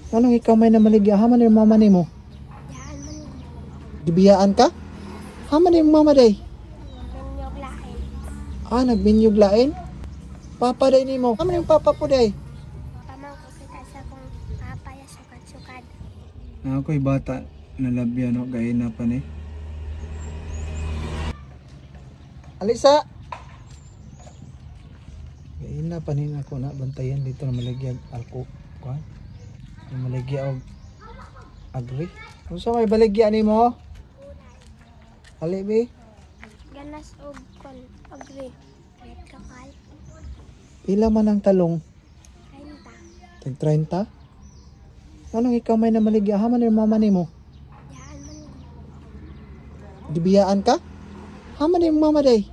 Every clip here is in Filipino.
Anong ikaw may namaligya? Haman yung mama ni mo? Yan man. Gibiyaan ka? Haman yung mama day? Binyog lain. Nagbinyog lain? Papa day ni mo? Haman yung papa po day? Pamang ko kita sa kong papaya sukad-sukad. Ako'y bata. Nalabya no? Gaya na pa ni. Alisa! Gaya na pa ni ako na bantayan dito na maligya alko. Kuhan? Na maligya og agri. Kung sa may baligya ni mo? Alibi? Ganas og kon agri. Red kapal. Pila man ang talong? 30. Tag 30? Anong ikaw may namaligya? Haman yung mama ni mo? Yan man. Gibiyaan ka? Haman yung mama day?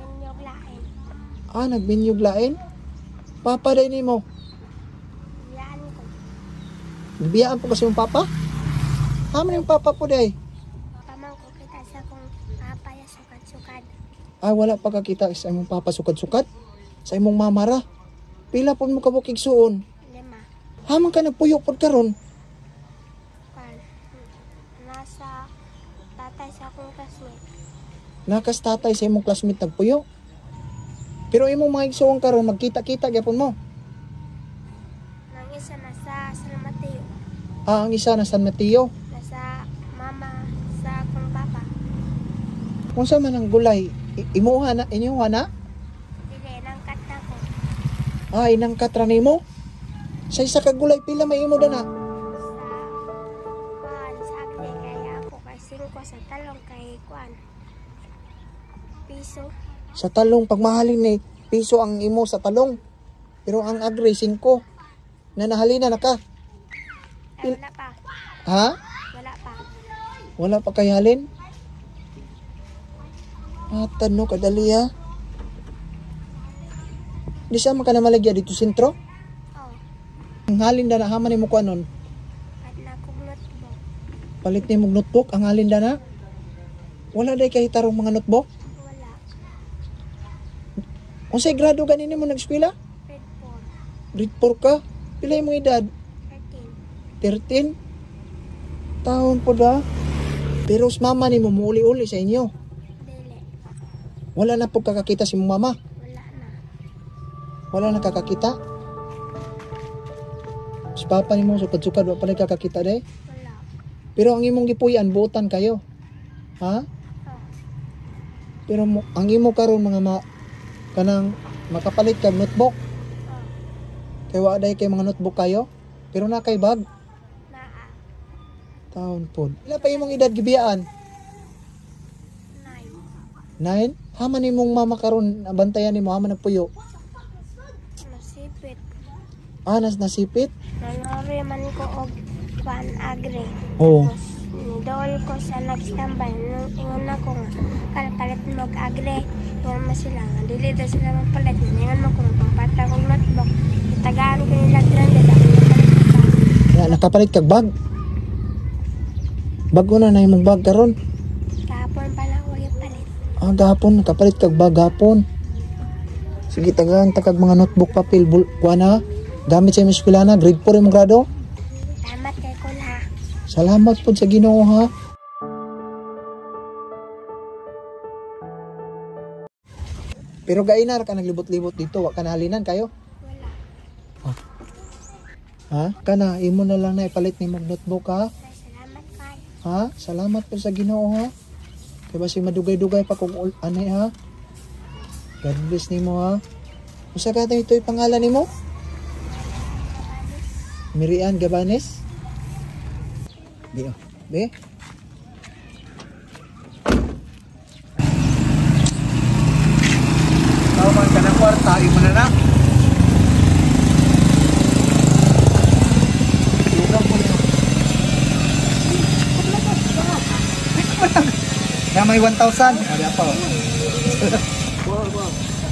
Binyog lain. Nagbinyog lain? Papa day ni mo? Yan ko. Gibiyaan po kasi yung papa? Haman yung papa po day? Pamang ko kita sa kong papaya sukad-sukad. Wala pa kakita sa imong papa sukad-sukad? Sa imong mamara? Pila po mo kabukig suon? 5. Haman ka nagpuyok po karon? Kwan. Nasa tatay sa akong classmate. Nakas tatay sa imong classmate nagpuyo? Pero imong mga igsuon karon magkita-kita gyapon mo? Nang isa nasa San Mateo. Ang isa na San Mateo. Nasa mama sa akong papa. Kung sa man ang gulay, imuha na, inyuha na? Dili, nangkat na ko. Inang katra nimo? Sa isa ka gulay, pila may imo na? Sa agri kaya ako kay 5 sa talong kay kuan. Piso. Sa talong, pagmahalin ni piso ang imo sa talong. Pero ang agri, 5. Nanahalina na ka. Ay, wala pa. Ha? Wala pa. Wala pa kay halin? Tanong kadali ha? Di siya man ka na malagya dito sentro? Oh, Ang halin na haman mo ko anon? at nakugnot mo. Palit ni mong notebook, ang halin na? Wala day kay tarong mga notebook? Wala. Kung sa'y grado ganin mo nag-eskwela? Grade 4. Grade 4 ka? Pila yung edad? 13. 13? Taon po da? Pero sa mama ni mo muli-uli sa inyo. Dili. Wala na po kakakita si mong mama. Wala na. Wala na kakakita. Sa papa ni mo sukad-sukad wala pa kakakita day. Wala. Pero ang imong gipuyan buotan kayo. Ha? Oh. Pero ang imo karon mga kanang makapalit kag notebook. Oh. Kay wa day kay mga notebook kayo. Pero na kay bag. Naa. Taon po. Ila pa imong edad gibiyaan? 9? 9. Haman nimong mama karon bantayan nimo haman nagpuyo. Nasipit. Nasipit? Nanori man ko og kuan agri. Oo. Nidol ko sa nagstambay. Ingon ako nga. Palit mo og agri. Ingon mo sila nga. Dili daw sila mapalit. Ingon mo kung pangpata kong notebook. Itagaan ko nila 300. Nakapalit kag bag. Bago na imong bag karon. Kahapon pala ko yung palit. Gahapon nakapalit kag bag gahapon. Sige tagaan ta kag mga notebook papel kuha na. Gamit sa imong eskwelahan grade 4 imong grado. Salamat kay Kulha. Salamat po sa Ginoo ha. Pero gainar ka naglibot-libot dito, wa ka nahalinan kayo. Wala. Ha? Kana imo na lang na ipalit ni mong notebook ha. Salamat kay. Ha? Salamat po sa Ginoo ha. Kay basi madugay-dugay pa kung anay ha. God bless nimo ha. Usa ka tayo ito'y pangalan nimo? Mirian Gabanes? Di oh. Be? Tawag ka ng kwarta, imo na na. Na may 1,000. Ada pa.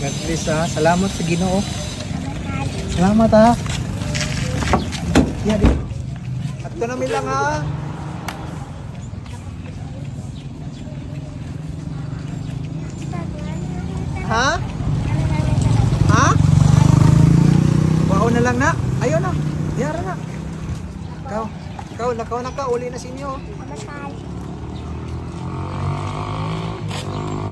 God bless ha. Salamat sa Ginoo. Salamat ha. Ya, di. At ka namin lang ha. Ha? Ha? Wow na lang na. Ayaw na. Yara na. Ikaw, lakaw na ka, uli na sa inyo. Kamasal.